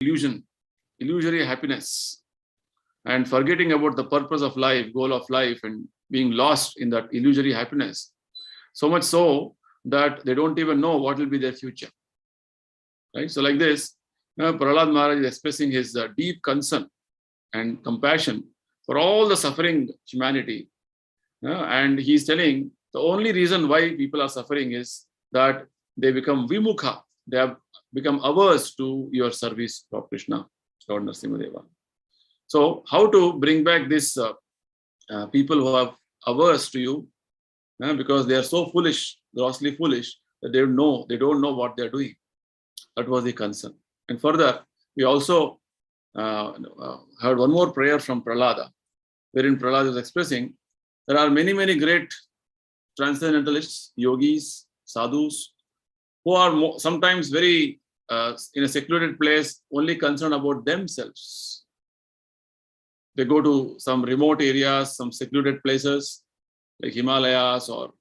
illusory happiness, and forgetting about the purpose of life, goal of life, and being lost in that illusory happiness. So much so that they don't even know what will be their future. Right? So like this, Prahlad Maharaj is expressing his deep concern and compassion for all the suffering humanity. And he's telling the only reason why people are suffering is that they become vimukha. They have become averse to your service of Krishna, Lord Narasimhadeva. So how to bring back this people who are averse to you, because they are so foolish, grossly foolish, that they don't know what they are doing. That was the concern. And further, we also heard one more prayer from Prahlada, wherein Prahlada is expressing there are many, many great transcendentalists, yogis, sadhus, who are sometimes very in a secluded place, only concerned about themselves. They go to some remote areas, some secluded places like Himalayas or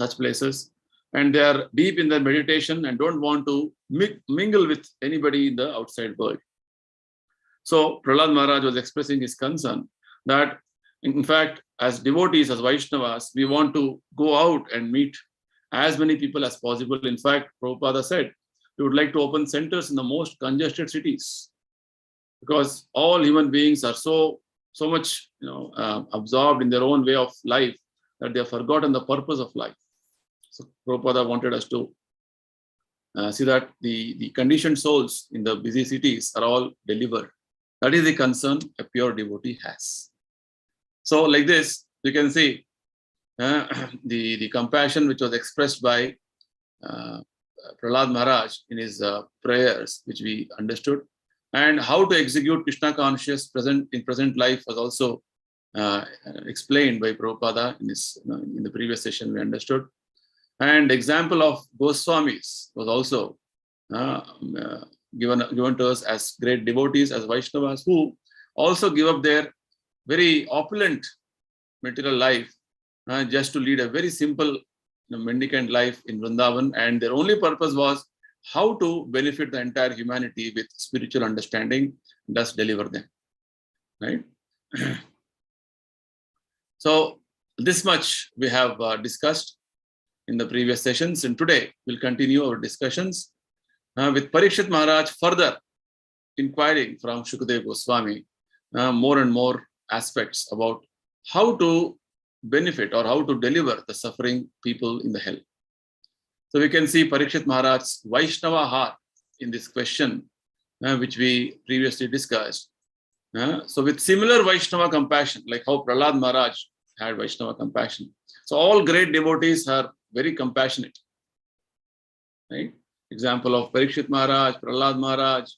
such places, and they are deep in their meditation and don't want to mingle with anybody in the outside world. So Prahlad Maharaj was expressing his concern that, in fact, as devotees, as Vaishnavas, we want to go out and meet as many people as possible. In fact, Prabhupada said, we would like to open centers in the most congested cities, because all human beings are so much absorbed in their own way of life that they have forgotten the purpose of life. So Prabhupada wanted us to see that the conditioned souls in the busy cities are all delivered. That is the concern a pure devotee has. So like this, you can see the compassion which was expressed by Prahlad Maharaj in his prayers, which we understood, and how to execute Krishna conscious in present life was also explained by Prabhupada in this in the previous session we understood. And example of Goswamis was also given to us as great devotees, as Vaishnavas, who also give up their very opulent material life just to lead a very simple mendicant life in Vrindavan, and their only purpose was how to benefit the entire humanity with spiritual understanding, thus deliver them. Right? So this much we have discussed in the previous sessions, and today we'll continue our discussions with Parikshit Maharaj further inquiring from Shukadeva Goswami more and more aspects about how to benefit or how to deliver the suffering people in the hell. So we can see Parikshit Maharaj's Vaishnava heart in this question, which we previously discussed. So with similar Vaishnava compassion, like how Prahlad Maharaj had Vaishnava compassion. So all great devotees are very compassionate. Right? Example of Parikshit Maharaj, Prahlad Maharaj,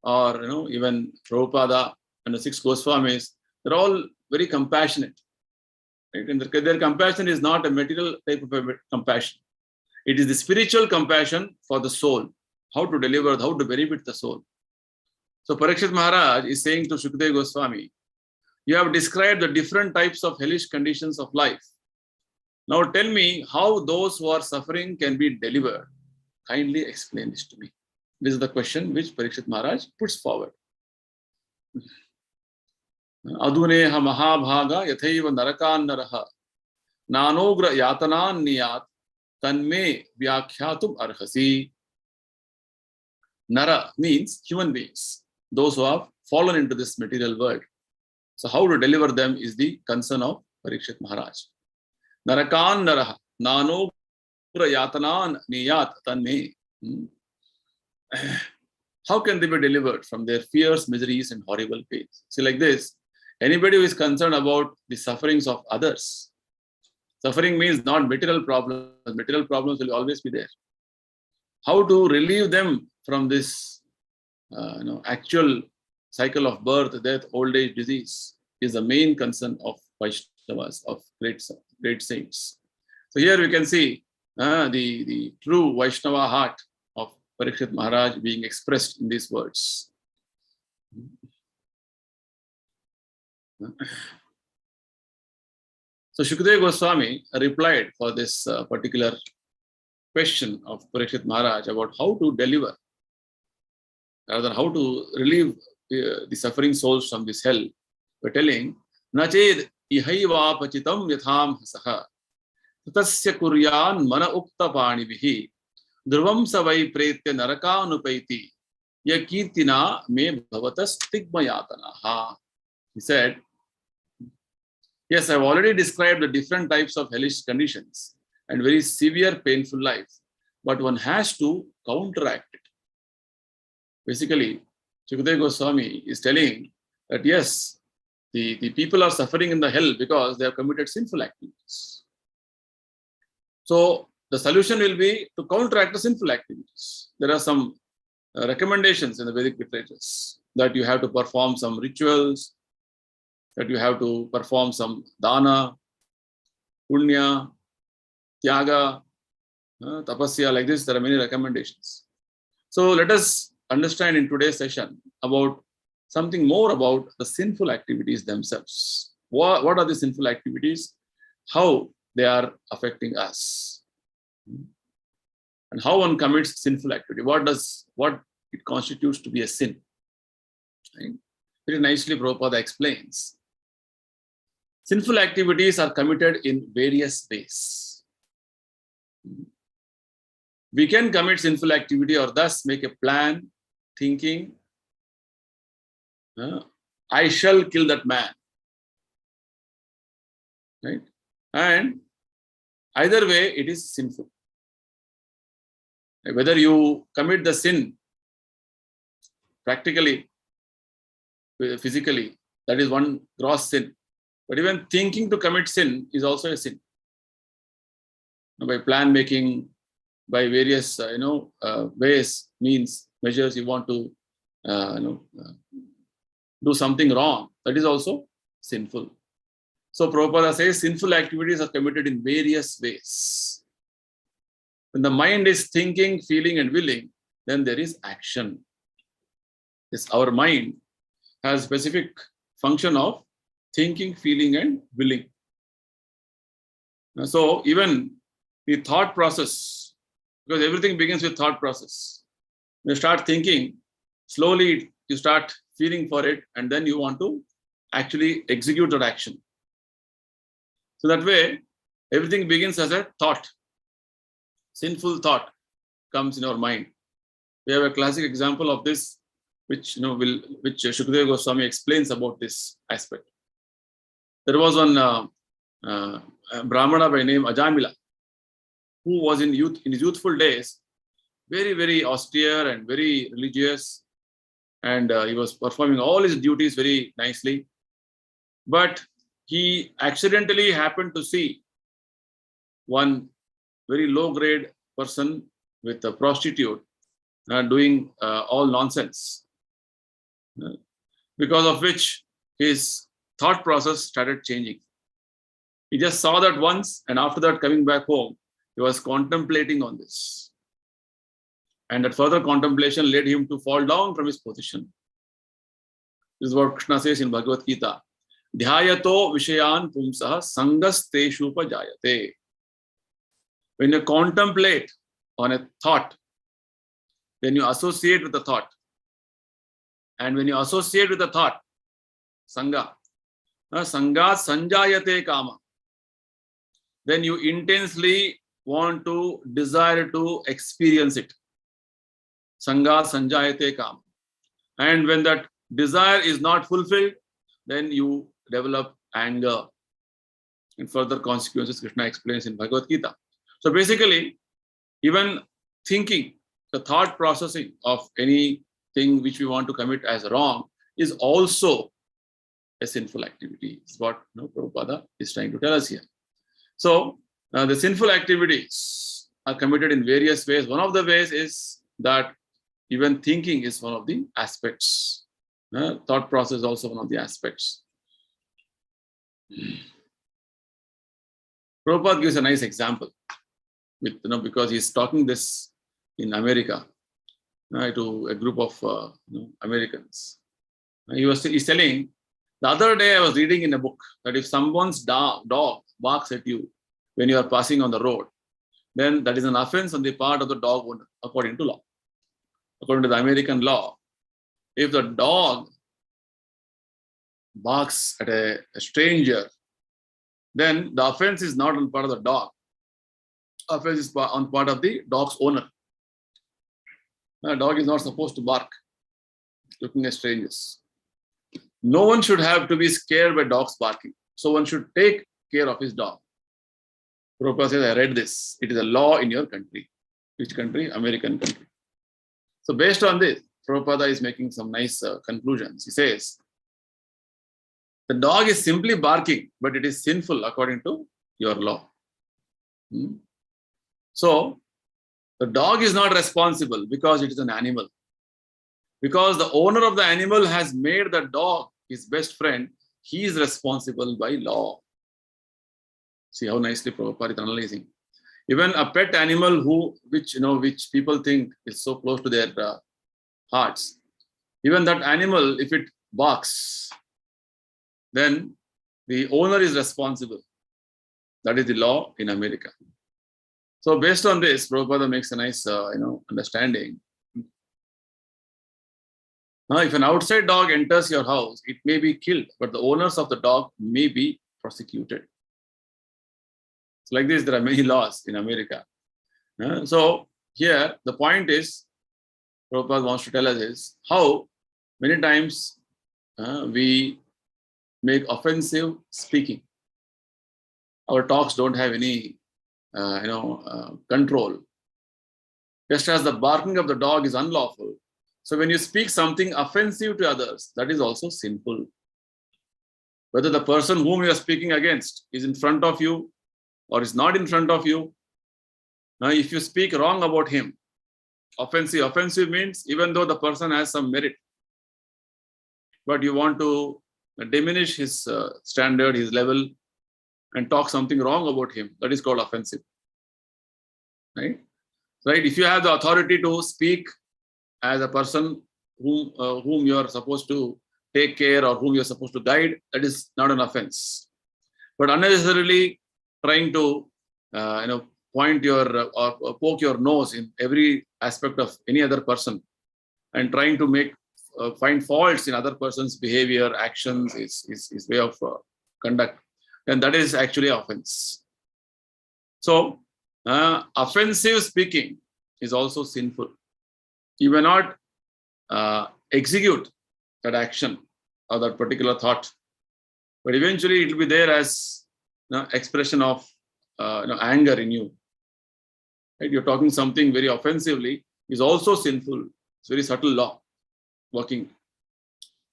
or even Prabhupada and the 6 Goswamis, they're all very compassionate. Right? And their compassion is not a material type of compassion. It is the spiritual compassion for the soul, how to deliver, how to benefit the soul. So Parikshit Maharaj is saying to Shukadeva Goswami, you have described the different types of hellish conditions of life. Now tell me how those who are suffering can be delivered. Kindly explain this to me. This is the question which Parikshit Maharaj puts forward. Aduneha mahabhaga yathaiva narakan naraha nanogra yatanan niyat tanme vyakhyatum arhasi. Nara means human beings, those who have fallen into this material world. So how to deliver them is the concern of Parikshit Maharaj. Narakan naraha nanogra yatanan niyat tanme. How can they be delivered from their fears, miseries, and horrible pains? See, like this, anybody who is concerned about the sufferings of others, suffering means not material problems. Material problems will always be there. How to relieve them from this actual cycle of birth, death, old age, disease is the main concern of Vaishnavas, of great saints. So here we can see the true Vaishnava heart of Parikshit Maharaj being expressed in these words. So Shukadeva Goswami replied for this particular question of Parikshit Maharaj about how to deliver rather than how to relieve the suffering souls from this hell, we're telling, Nached ihaiva pachitam yatham hasaha tasya kuryan mana ukta panibihi dhruvam savai pretya narakanupaiti yakirtina me bhavata stigmayatanaha. He said, yes, I've already described the different types of hellish conditions and very severe painful life, but one has to counteract it. Basically, Shukadeva Goswami is telling that yes, the people are suffering in the hell because they have committed sinful activities. So the solution will be to counteract the sinful activities. There are some recommendations in the Vedic literatures that you have to perform some rituals, that you have to perform some dana, punya, tyaga, tapasya, like this. There are many recommendations. So let us understand in today's session about something more about the sinful activities themselves. What are the sinful activities? How they are affecting us? And how one commits sinful activity? What it constitutes to be a sin? Right? Very nicely Prabhupada explains. Sinful activities are committed in various ways. We can commit sinful activity or thus make a plan, thinking, I shall kill that man. Right? And either way, it is sinful. Whether you commit the sin practically, physically, that is one gross sin. But even thinking to commit sin is also a sin. By plan making, by various ways, means, measures, you want to do something wrong, that is also sinful. So Prabhupada says sinful activities are committed in various ways. When the mind is thinking, feeling and willing, then there is action. Yes, our mind has specific function of thinking, feeling and willing. So even the thought process, because everything begins with thought process. You start thinking, slowly you start feeling for it, and then you want to actually execute that action. So that way, everything begins as a thought. Sinful thought comes in our mind. We have a classic example of this, which Shukadeva Goswami explains about this aspect. There was one Brahmana by name Ajamila, who was in his youthful days, very, very austere and very religious, and he was performing all his duties very nicely. But he accidentally happened to see one very low-grade person with a prostitute doing all nonsense, because of which his thought process started changing. He just saw that once, and after that, coming back home, he was contemplating on this. And that further contemplation led him to fall down from his position. This is what Krishna says in Bhagavad Gita. Dhyayato vishayan pumsaha sangasteshu upajayate. When you contemplate on a thought, then you associate with the thought. And when you associate with the thought, sangha, sangat sanjayate kama, then you intensely want to desire to experience it. Sangat sanjayate kama. And when that desire is not fulfilled, then you develop anger. And further consequences Krishna explains in Bhagavad Gita. So basically, even thinking, the thought processing of anything which we want to commit as wrong is also a sinful activity. It's what Prabhupada is trying to tell us here. So the sinful activities are committed in various ways. One of the ways is that even thinking is one of the aspects. Thought process is also one of the aspects. Prabhupada gives a nice example, because he's talking this in America to a group of Americans. He's telling, the other day I was reading in a book that if someone's dog barks at you when you are passing on the road, then that is an offense on the part of the dog owner, according to law. According to the American law, if the dog barks at a stranger, then the offense is not on part of the dog. Offense is on part of the dog's owner. A dog is not supposed to bark looking at strangers. No one should have to be scared by dogs barking. So one should take care of his dog. Prabhupada says, I read this. It is a law in your country. Which country? American country. So based on this, Prabhupada is making some nice conclusions. He says, the dog is simply barking, but it is sinful according to your law. So, the dog is not responsible because it is an animal. Because the owner of the animal has made the dog his best friend, he is responsible by law. See how nicely Prabhupada is analyzing. Even a pet animal which people think is so close to their hearts, even that animal, if it barks, then the owner is responsible. That is the law in America. So based on this, Prabhupada makes a nice understanding. Now, if an outside dog enters your house, it may be killed, but the owners of the dog may be prosecuted. So like this, there are many laws in America. So here, the point is, Prabhupada wants to tell us is how many times we make offensive speaking. Our talks don't have any, control. Just as the barking of the dog is unlawful, so when you speak something offensive to others, that is also sinful. Whether the person whom you are speaking against is in front of you or is not in front of you. Now, if you speak wrong about him, offensive means even though the person has some merit, but you want to diminish his standard, his level, and talk something wrong about him, that is called offensive. Right? If you have the authority to speak as a person whom you are supposed to take care or whom you are supposed to guide, that is not an offense. But unnecessarily trying to point your or poke your nose in every aspect of any other person and trying to find faults in other person's behavior, actions, his way of conduct, then that is actually offense. So offensive speaking is also sinful. You may not execute that action or that particular thought, but eventually it will be there as expression of anger in you. Right? You're talking something very offensively is also sinful. It's very subtle law working.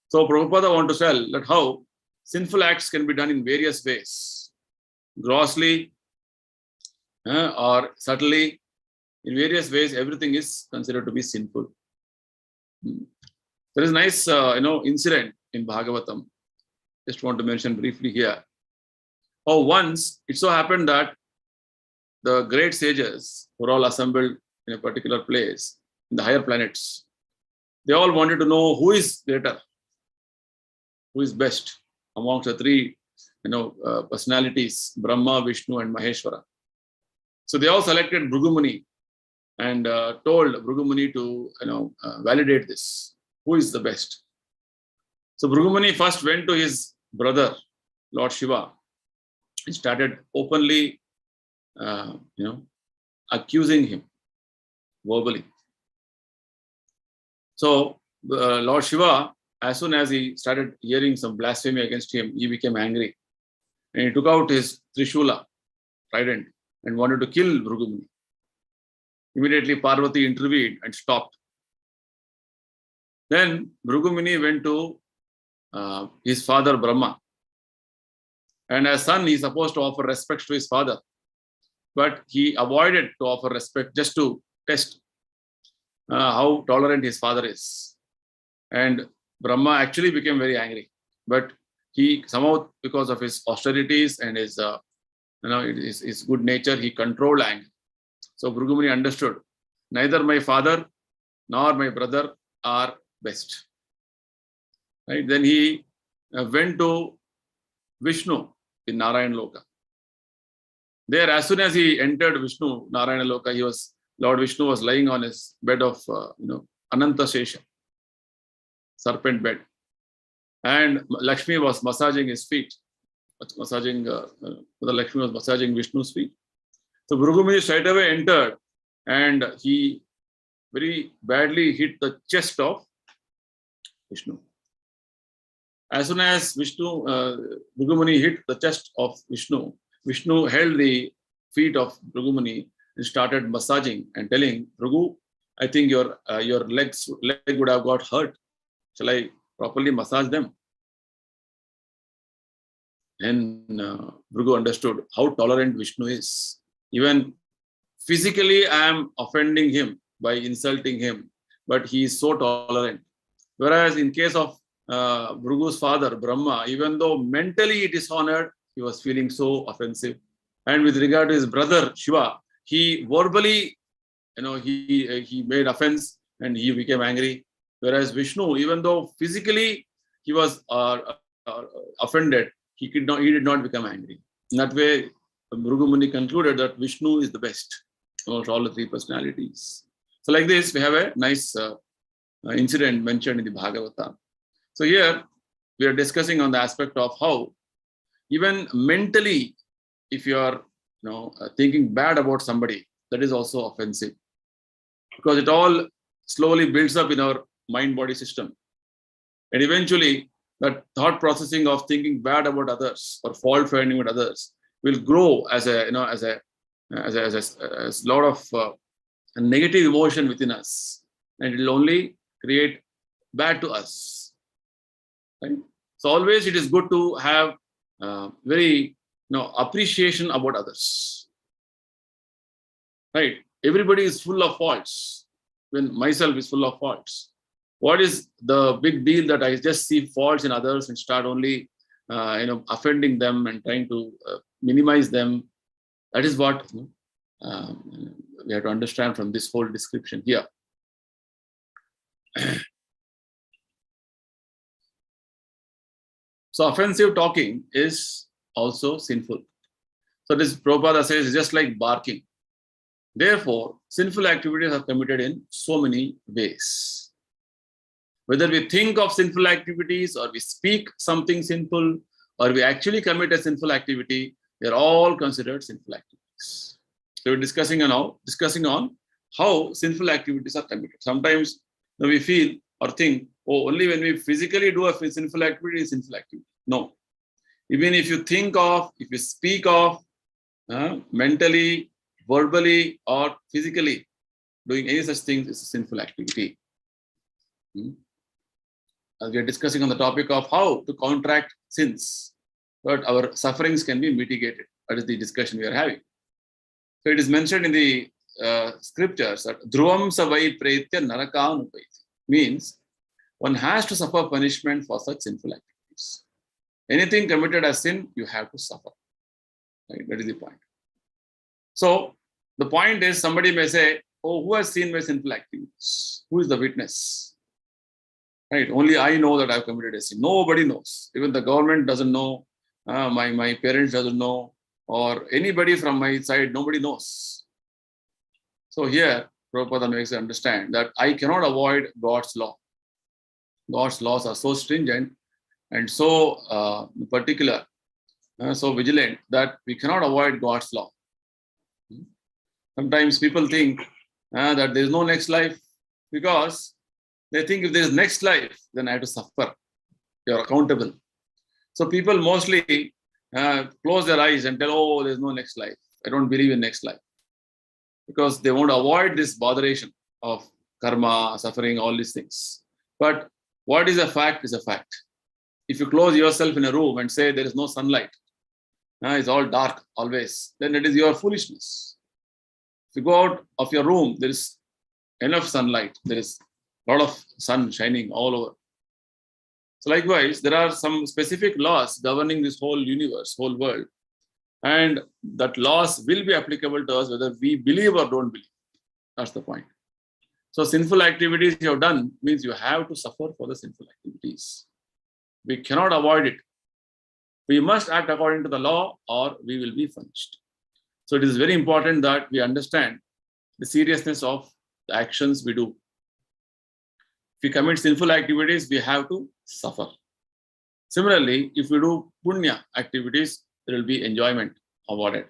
So Prabhupada want to tell that how sinful acts can be done in various ways, grossly or subtly. In various ways, everything is considered to be sinful. There is a nice, incident in Bhagavatam. Just want to mention briefly here. How once it so happened that the great sages were all assembled in a particular place in the higher planets. They all wanted to know who is greater, who is best amongst the three, personalities, Brahma, Vishnu, and Maheshwara. So they all selected Bhrigu Muni and told Bhrigu Muni to validate this. Who is the best? So Bhrigu Muni first went to his brother, Lord Shiva, and started openly, accusing him verbally. So Lord Shiva, as soon as he started hearing some blasphemy against him, he became angry, and he took out his Trishula, trident, and wanted to kill Bhrigu Muni. Immediately Parvati intervened and stopped. Then Bhrigu Muni went to his father Brahma. And as son, he is supposed to offer respect to his father. But he avoided to offer respect just to test how tolerant his father is. And Brahma actually became very angry. But he somehow, because of his austerities and his good nature, he controlled anger. So Bhrigu Muni understood, neither my father nor my brother are best. Right? Then he went to Vishnu in Narayana Loka. There, as soon as he entered Vishnu, Narayana Loka, Lord Vishnu was lying on his bed of Ananta Sesha. serpent bed. And Lakshmi was massaging his feet. Mother Lakshmi was massaging Vishnu's feet. So Bhrugumuni straight away entered and he very badly hit the chest of Vishnu. As soon as Bhrugumuni hit the chest of Vishnu, Vishnu held the feet of Bhrugumuni and started massaging and telling, Bhrigu, I think your leg would have got hurt. Shall I properly massage them? And Bhrigu understood how tolerant Vishnu is. Even physically, I am offending him by insulting him, but he is so tolerant. Whereas in case of Bhrigu's father, Brahma, even though mentally he dishonored, he was feeling so offensive. And with regard to his brother, Shiva, he verbally, he made offense and he became angry. Whereas Vishnu, even though physically he was offended, he did not become angry. In that way, Bhrigu Muni concluded that Vishnu is the best of all the three personalities. So like this, we have a nice incident mentioned in the Bhagavata. So here, we are discussing on the aspect of how even mentally, if you are thinking bad about somebody, that is also offensive. Because it all slowly builds up in our mind-body system. And eventually, that thought processing of thinking bad about others or fault finding with others will grow as a lot of a negative emotion within us, and it will only create bad to us. Right? So always it is good to have very appreciation about others. Right? Everybody is full of faults. When myself is full of faults. What is the big deal that I just see faults in others and start only offending them and trying to minimize them? That is what we have to understand from this whole description here. So offensive talking is also sinful. So this Prabhupada says it's just like barking. Therefore, sinful activities are committed in so many ways. Whether we think of sinful activities or we speak something sinful or we actually commit a sinful activity, they are all considered sinful activities. So we're discussing on how sinful activities are committed. Sometimes we feel or think, only when we physically do a sinful activity is sinful activity. No. Even if you think of, if you speak of mentally, verbally, or physically, doing any such things is a sinful activity. As we are discussing on the topic of how to counteract sins, but our sufferings can be mitigated. That is the discussion we are having. So it is mentioned in the scriptures that Dhruvam savai pretya narakan upaiti, means one has to suffer punishment for such sinful activities. Anything committed as sin, you have to suffer. Right? That is the point. So the point is, somebody may say, who has seen my sinful activities? Who is the witness? Right? Only I know that I've committed a sin. Nobody knows. Even the government doesn't know. My parents doesn't know. Or anybody from my side, nobody knows. So here, Prabhupada makes us understand that I cannot avoid God's law. God's laws are so stringent and so particular, so vigilant that we cannot avoid God's law. Sometimes people think that there is no next life because they think if there is next life, then I have to suffer. They are accountable. So people mostly close their eyes and tell, there is no next life. I don't believe in next life. Because they want to avoid this botheration of karma, suffering, all these things. But what is a fact is a fact. If you close yourself in a room and say there is no sunlight, it's all dark always, then it is your foolishness. If you go out of your room, there is enough sunlight. There is a lot of sun shining all over. So likewise, there are some specific laws governing this whole universe, whole world. And that laws will be applicable to us whether we believe or don't believe. That's the point. So sinful activities you have done means you have to suffer for the sinful activities. We cannot avoid it. We must act according to the law or we will be punished. So it is very important that we understand the seriousness of the actions we do. we commit sinful activities, we have to suffer. Similarly, if we do punya activities, there will be enjoyment awarded.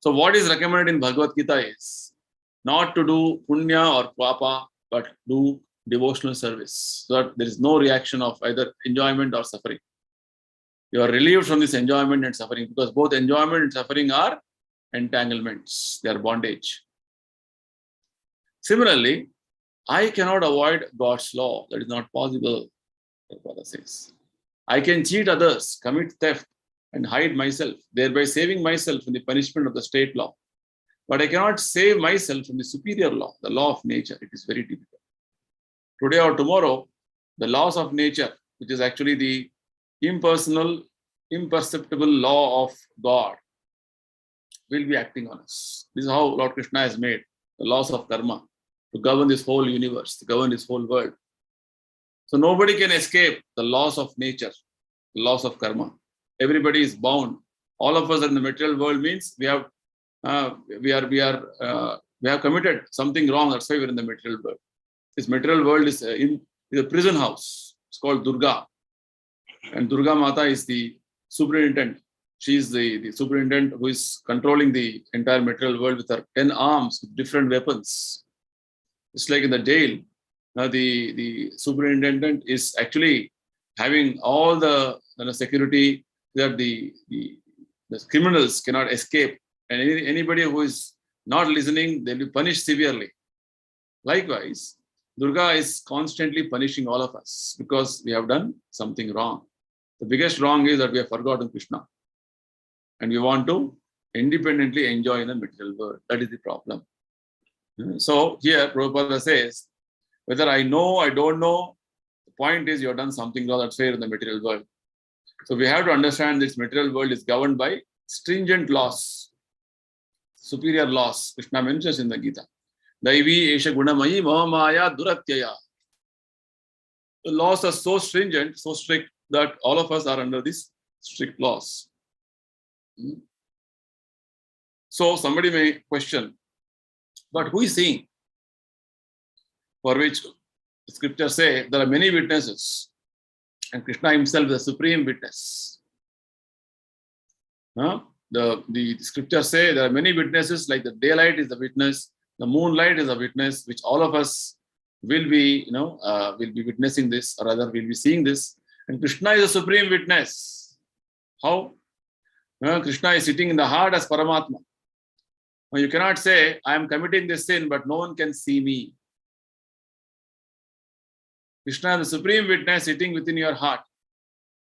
So what is recommended in Bhagavad Gita is not to do punya or papa, but do devotional service, so that there is no reaction of either enjoyment or suffering. You are relieved from this enjoyment and suffering, because both enjoyment and suffering are entanglements, they are bondage. Similarly, I cannot avoid God's law. That is not possible, Prabhupada says. I can cheat others, commit theft, and hide myself, thereby saving myself from the punishment of the state law. But I cannot save myself from the superior law, the law of nature. It is very difficult. Today or tomorrow, the laws of nature, which is actually the impersonal, imperceptible law of God, will be acting on us. This is how Lord Krishna has made the laws of karma to govern this whole universe, to govern this whole world. So nobody can escape the laws of nature, the laws of karma. Everybody is bound. All of us in the material world means we have committed something wrong. That's why we're in the material world. This material world is a prison house. It's called Durga, and Durga Mata is the superintendent. She is the superintendent who is controlling the entire material world with her 10 arms with different weapons. It's like in the jail. The superintendent is actually having all the security that the criminals cannot escape, and anybody who is not listening, they'll be punished severely. Likewise, Durga is constantly punishing all of us because we have done something wrong. The biggest wrong is that we have forgotten Krishna, and we want to independently enjoy in the material world. That is the problem. So here Prabhupada says, whether I know, I don't know, the point is you have done something wrong, that's fair in the material world. So we have to understand this material world is governed by stringent laws, superior laws. Krishna mentions in the Gita. Daivi esha gunamayi mahamaya duratyaya. The laws are so stringent, so strict, that all of us are under these strict laws. So somebody may question, but who is seeing? For which the scriptures say there are many witnesses, and Krishna himself is the supreme witness. The scriptures say there are many witnesses, like the daylight is the witness, the moonlight is a witness, which all of us will be, will be witnessing this, or rather will be seeing this. And Krishna is the supreme witness. How? Krishna is sitting in the heart as Paramatma. You cannot say, I am committing this sin, but no one can see me. Krishna is the supreme witness sitting within your heart.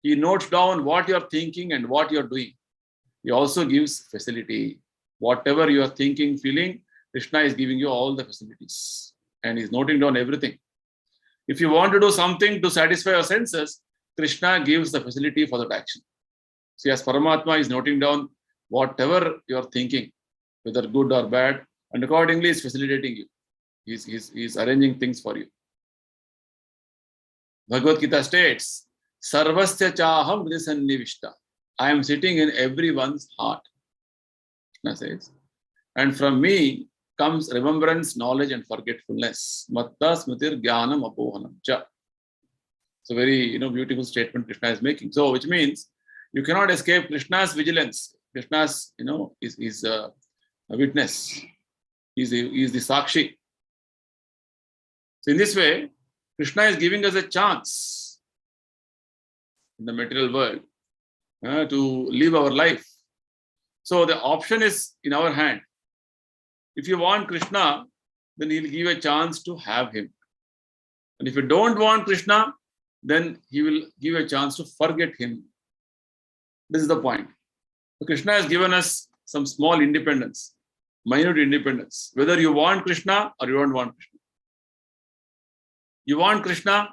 He notes down what you are thinking and what you are doing. He also gives facility. Whatever you are thinking, feeling, Krishna is giving you all the facilities. And he's noting down everything. If you want to do something to satisfy your senses, Krishna gives the facility for that action. See, as Paramatma is noting down whatever you are thinking, whether good or bad, and accordingly is facilitating you. He's arranging things for you. Bhagavad Gita states, Sarvasya chaham hridisannivishta. I am sitting in everyone's heart. Krishna says, and from me comes remembrance, knowledge, and forgetfulness. Matta smritir jnanam apohanam cha. It's a very beautiful statement Krishna is making. So, which means you cannot escape Krishna's vigilance. Krishna's is a witness. He's the Sakshi. So in this way, Krishna is giving us a chance in the material world to live our life. So the option is in our hand. If you want Krishna, then he'll give a chance to have him. And if you don't want Krishna, then he will give a chance to forget him. This is the point. So Krishna has given us some small independence, minute independence, whether you want Krishna or you don't want Krishna. You want Krishna,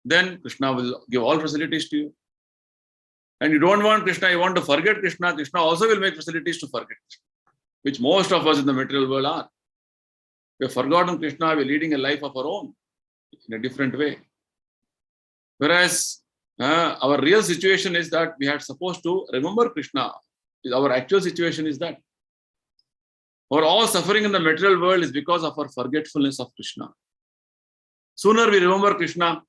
then Krishna will give all facilities to you. And you don't want Krishna, you want to forget Krishna, Krishna also will make facilities to forget Krishna, which most of us in the material world are. We have forgotten Krishna, we are leading a life of our own in a different way. Whereas our real situation is that we are supposed to remember Krishna. Our actual situation is that our all suffering in the material world is because of our forgetfulness of Krishna. sooner we remember Krishna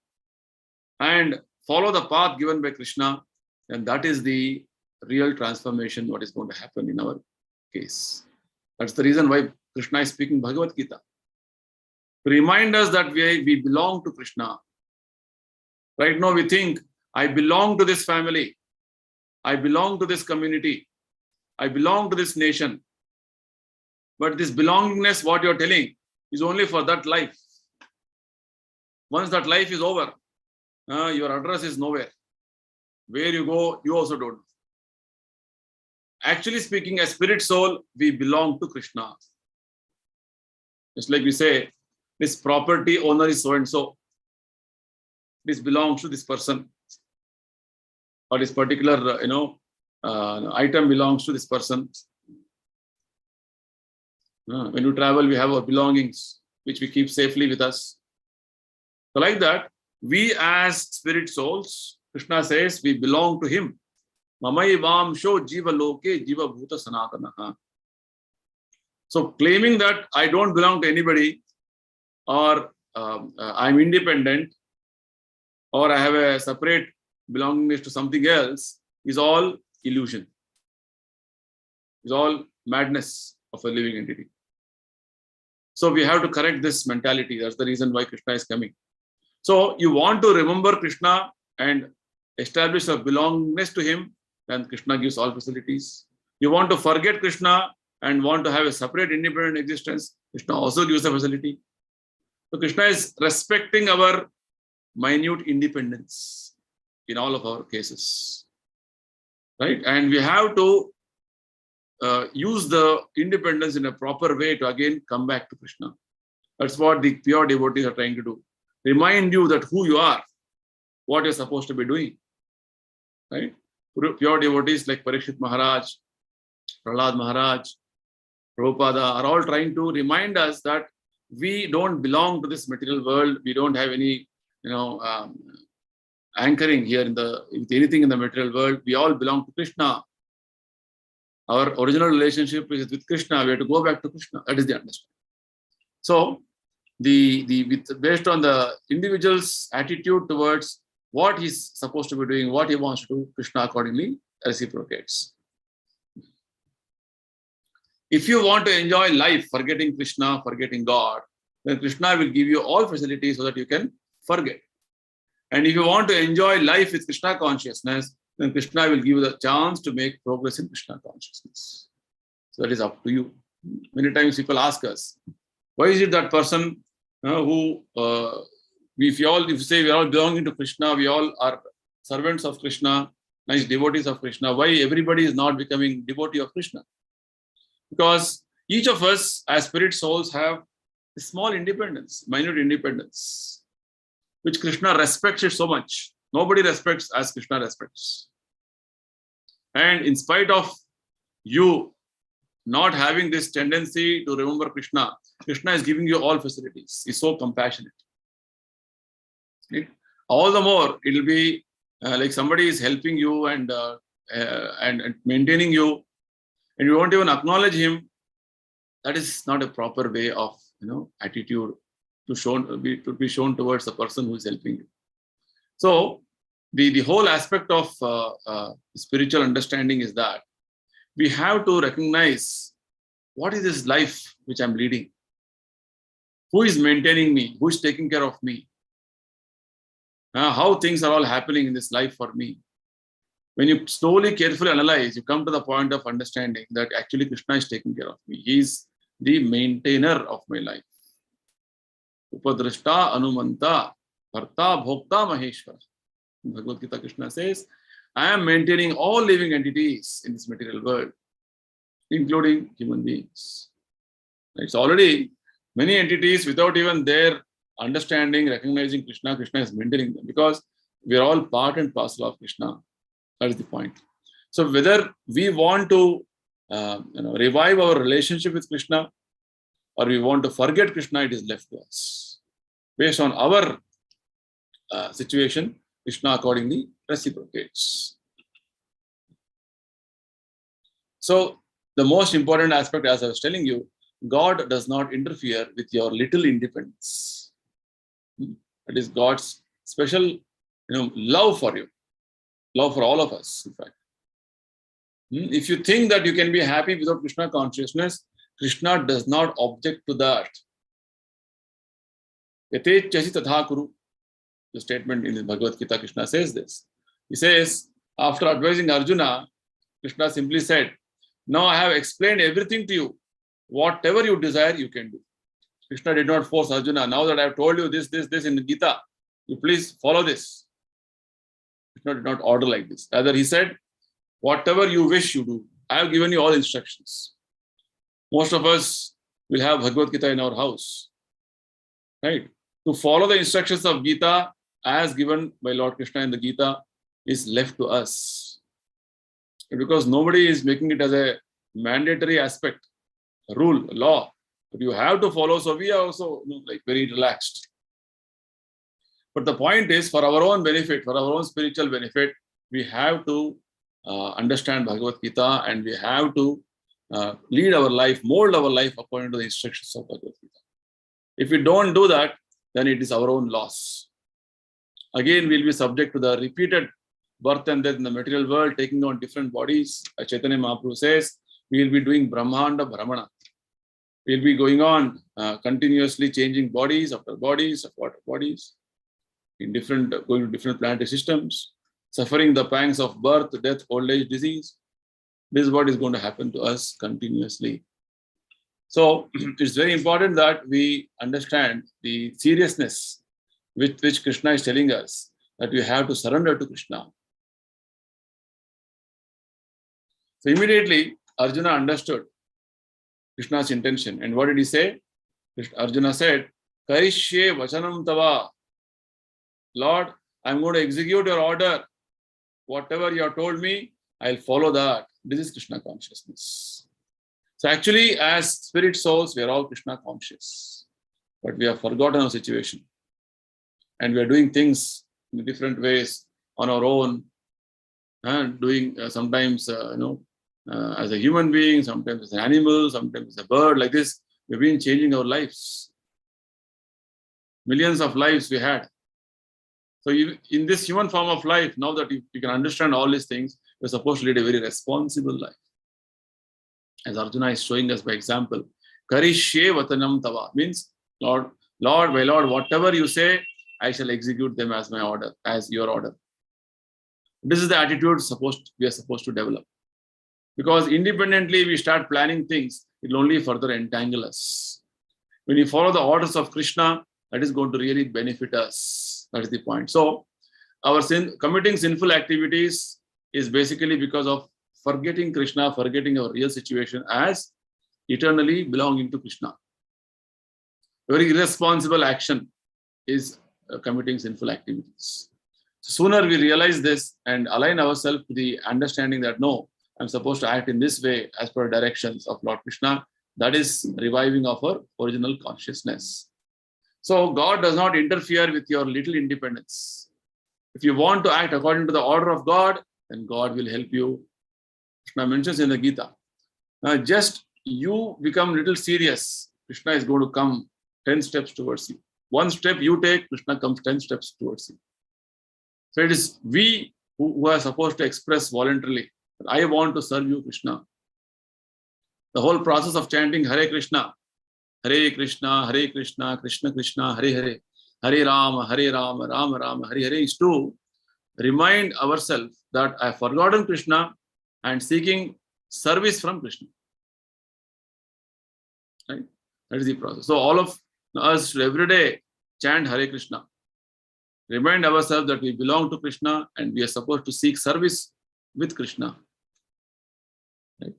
and follow the path given by Krishna, and that is the real transformation, what is going to happen in our case. That's the reason why Krishna is speaking Bhagavad Gita. To remind us that we belong to Krishna. Right now we think, I belong to this family. I belong to this community. I belong to this nation. But this belongingness, what you're telling, is only for that life. Once that life is over, your address is nowhere. Where you go, you also don't know. Actually speaking, as spirit soul, we belong to Krishna. Just like we say, this property owner is so and so. This belongs to this person. Or this particular, item belongs to this person. When we travel, we have our belongings, which we keep safely with us. So like that, we as spirit souls, Krishna says, we belong to him. Mamaivam sho jiva loke jiva bhuta sanatanaha. So claiming that I don't belong to anybody, or I'm independent, or I have a separate belongingness to something else, is all illusion. Is all madness of a living entity. So we have to correct this mentality. That's the reason why Krishna is coming. So you want to remember Krishna and establish a belongingness to him, then Krishna gives all facilities. You want to forget Krishna and want to have a separate independent existence, Krishna also gives a facility. So Krishna is respecting our minute independence in all of our cases. Right? And we have to use the independence in a proper way to again come back to Krishna. That's what the pure devotees are trying to do. Remind you that who you are, what you're supposed to be doing. Right? Pure devotees like Parikshit Maharaj, Prahlad Maharaj, Prabhupada are all trying to remind us that we don't belong to this material world. We don't have any, anchoring here with anything in the material world. We all belong to Krishna. Our original relationship is with Krishna. We have to go back to Krishna. That is the understanding. So, based on the individual's attitude towards what he's supposed to be doing, what he wants to do, Krishna accordingly reciprocates. If you want to enjoy life, forgetting Krishna, forgetting God, then Krishna will give you all facilities so that you can forget. And if you want to enjoy life with Krishna consciousness, then Krishna will give you the chance to make progress in Krishna consciousness. So that is up to you. Many times people ask us, why is it that person if you say we are all belonging to Krishna, we all are servants of Krishna, nice devotees of Krishna, why everybody is not becoming devotee of Krishna? Because each of us as spirit souls have a small independence, minute independence, which Krishna respects it so much. Nobody respects as Krishna respects. And in spite of you not having this tendency to remember Krishna, Krishna is giving you all facilities. He's so compassionate. Right? All the more, it will be like somebody is helping you and maintaining you, and you won't even acknowledge him. That is not a proper way of attitude to be shown towards the person who is helping you. So the whole aspect of spiritual understanding is that we have to recognize what is this life which I'm leading, who is maintaining me, who is taking care of me, how things are all happening in this life for me. When you slowly, carefully analyze, you come to the point of understanding that actually Krishna is taking care of me. He is the maintainer of my life. Upadrashta Anumanta Bharta Bhokta Maheshwara. In Bhagavad Gita, Krishna says, I am maintaining all living entities in this material world, including human beings. It's already many entities without even their understanding, recognizing Krishna, Krishna is maintaining them because we are all part and parcel of Krishna. That is the point. So whether we want to revive our relationship with Krishna or we want to forget Krishna, it is left to us. Based on our situation, Krishna accordingly reciprocates. So the most important aspect, as I was telling you, God does not interfere with your little independence. That is God's special, love for you, love for all of us, in fact. If you think that you can be happy without Krishna consciousness, Krishna does not object to that. Yatechasi tatha kuru. The statement in the Bhagavad Gita, Krishna says this. He says, after advising Arjuna, Krishna simply said, now I have explained everything to you. Whatever you desire, you can do. Krishna did not force Arjuna. Now that I have told you this in the Gita, you please follow this. Krishna did not order like this. Rather, he said, whatever you wish, you do. I have given you all instructions. Most of us will have Bhagavad Gita in our house. Right? To follow the instructions of Gita as given by Lord Krishna in the Gita is left to us. Because nobody is making it as a mandatory aspect, a rule, a law. But you have to follow, so we are also very relaxed. But the point is, for our own benefit, for our own spiritual benefit, we have to understand Bhagavad Gita, and we have to lead our life, mold our life according to the instructions of Bhagavad Gita. If we don't do that, then it is our own loss. Again, we'll be subject to the repeated birth and death in the material world, taking on different bodies. As Chaitanya Mahaprabhu says, we'll be doing Brahmanda Brahmana. We'll be going on continuously changing bodies after bodies, after bodies, in going to different planetary systems, suffering the pangs of birth, death, old age, disease. This is what is going to happen to us continuously. So it's very important that we understand the seriousness with which Krishna is telling us that we have to surrender to Krishna. So immediately Arjuna understood Krishna's intention. And what did he say? Arjuna said, Karishye vachanam tava. Lord, I'm going to execute your order. Whatever you have told me, I'll follow that. This is Krishna consciousness. So actually, as spirit souls, we are all Krishna conscious. But we have forgotten our situation. And we are doing things in different ways on our own. And doing sometimes, as a human being, sometimes as an animal, sometimes as a bird, like this. We've been changing our lives. Millions of lives we had. So in this human form of life, now that you can understand all these things, you're supposed to lead a very responsible life. As Arjuna is showing us by example, Karishye vatanam tava means, Lord, my Lord, whatever you say, I shall execute them as my order, as your order. This is the attitude we are supposed to develop. Because independently we start planning things, it will only further entangle us. When you follow the orders of Krishna, that is going to really benefit us. That is the point. So, committing sinful activities is basically because of forgetting Krishna, forgetting our real situation as eternally belonging to Krishna. Very irresponsible action is committing sinful activities. So sooner we realize this and align ourselves to the understanding that no, I'm supposed to act in this way as per directions of Lord Krishna. That is reviving of our original consciousness. So God does not interfere with your little independence. If you want to act according to the order of God, then God will help you. Krishna mentions in the Gita, just you become little serious, Krishna is going to come 10 steps towards you. One step you take, Krishna comes 10 steps towards you. So it is we who are supposed to express voluntarily, I want to serve you, Krishna. The whole process of chanting Hare Krishna, Krishna, Krishna Krishna, Hare Hare, Hare Rama, Rama Rama, Hare Hare is to remind ourselves that I have forgotten Krishna and seeking service from Krishna. Right? That is the process. So all of us should every day chant Hare Krishna. Remind ourselves that we belong to Krishna and we are supposed to seek service with Krishna. Right?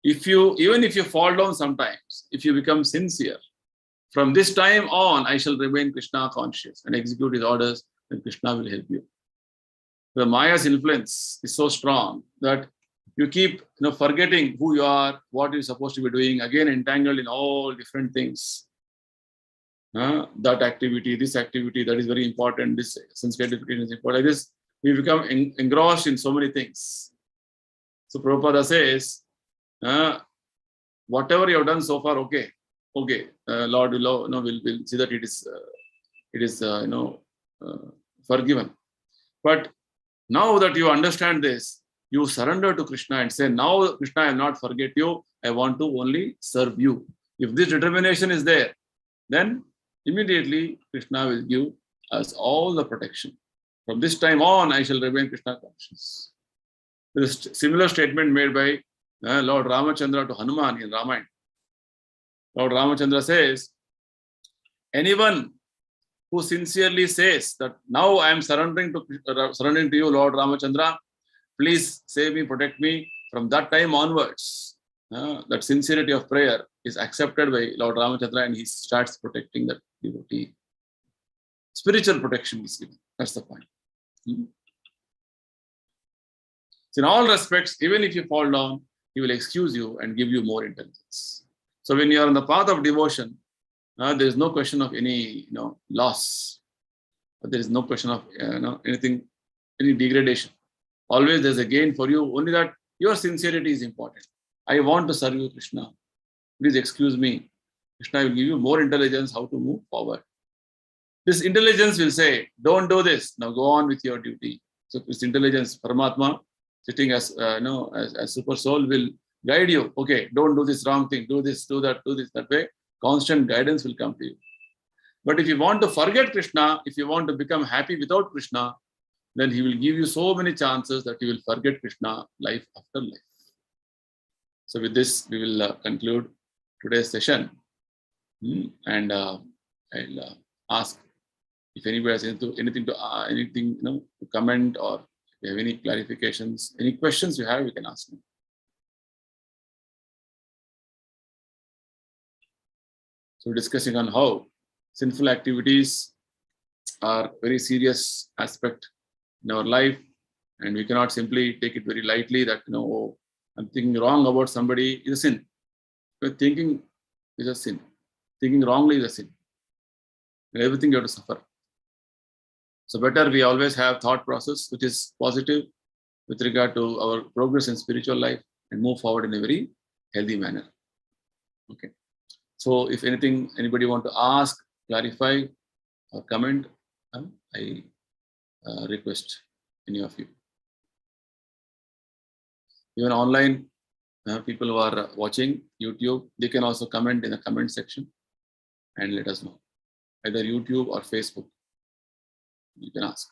Even if you fall down sometimes, if you become sincere, from this time on, I shall remain Krishna conscious and execute his orders, then Krishna will help you. The Maya's influence is so strong that you keep forgetting who you are, what you're supposed to be doing, again entangled in all different things. That activity, this activity, that is very important, this sense gratification is important. Like this, we become engrossed in so many things. So Prabhupada says, whatever you have done so far, okay. okay, Lord will will see that it is forgiven. But now that you understand this, you surrender to Krishna and say, now Krishna, I will not forget you. I want to only serve you. If this determination is there, then immediately Krishna will give us all the protection. From this time on, I shall remain Krishna conscious. There is a similar statement made by Lord Ramachandra to Hanuman in Ramayana. Lord Ramachandra says, anyone who sincerely says that now I am surrendering to you, Lord Ramachandra, please save me, protect me. From that time onwards, that sincerity of prayer is accepted by Lord Ramachandra and he starts protecting that devotee. Spiritual protection is given. That's the point. So in all respects, even if you fall down, he will excuse you and give you more intelligence. So when you are on the path of devotion, there is no question of any loss. But there is no question of anything, any degradation. Always there's a gain for you. Only that your sincerity is important. I want to serve you, Krishna. Please excuse me. Krishna will give you more intelligence how to move forward. This intelligence will say, don't do this. Now go on with your duty. So this intelligence, Paramatma, sitting as super soul, will guide you. Okay, don't do this wrong thing. Do this, do that, do this, that way. Constant guidance will come to you. But if you want to forget Krishna, if you want to become happy without Krishna, then he will give you so many chances that you will forget Krishna life after life. So with this, we will conclude today's session. And I'll ask if anybody has anything to comment, or if you have any clarifications, any questions you have, you can ask me. So discussing on how sinful activities are very serious aspect in our life, and we cannot simply take it very lightly that I'm thinking wrong about somebody is a sin. But thinking is a sin. Thinking wrongly is a sin. And everything you have to suffer. So better we always have thought process which is positive with regard to our progress in spiritual life and move forward in a very healthy manner. Okay. So if anybody want to ask, clarify, or comment, I request any of you. Even online, people who are watching YouTube, they can also comment in the comment section and let us know. Either YouTube or Facebook, you can ask.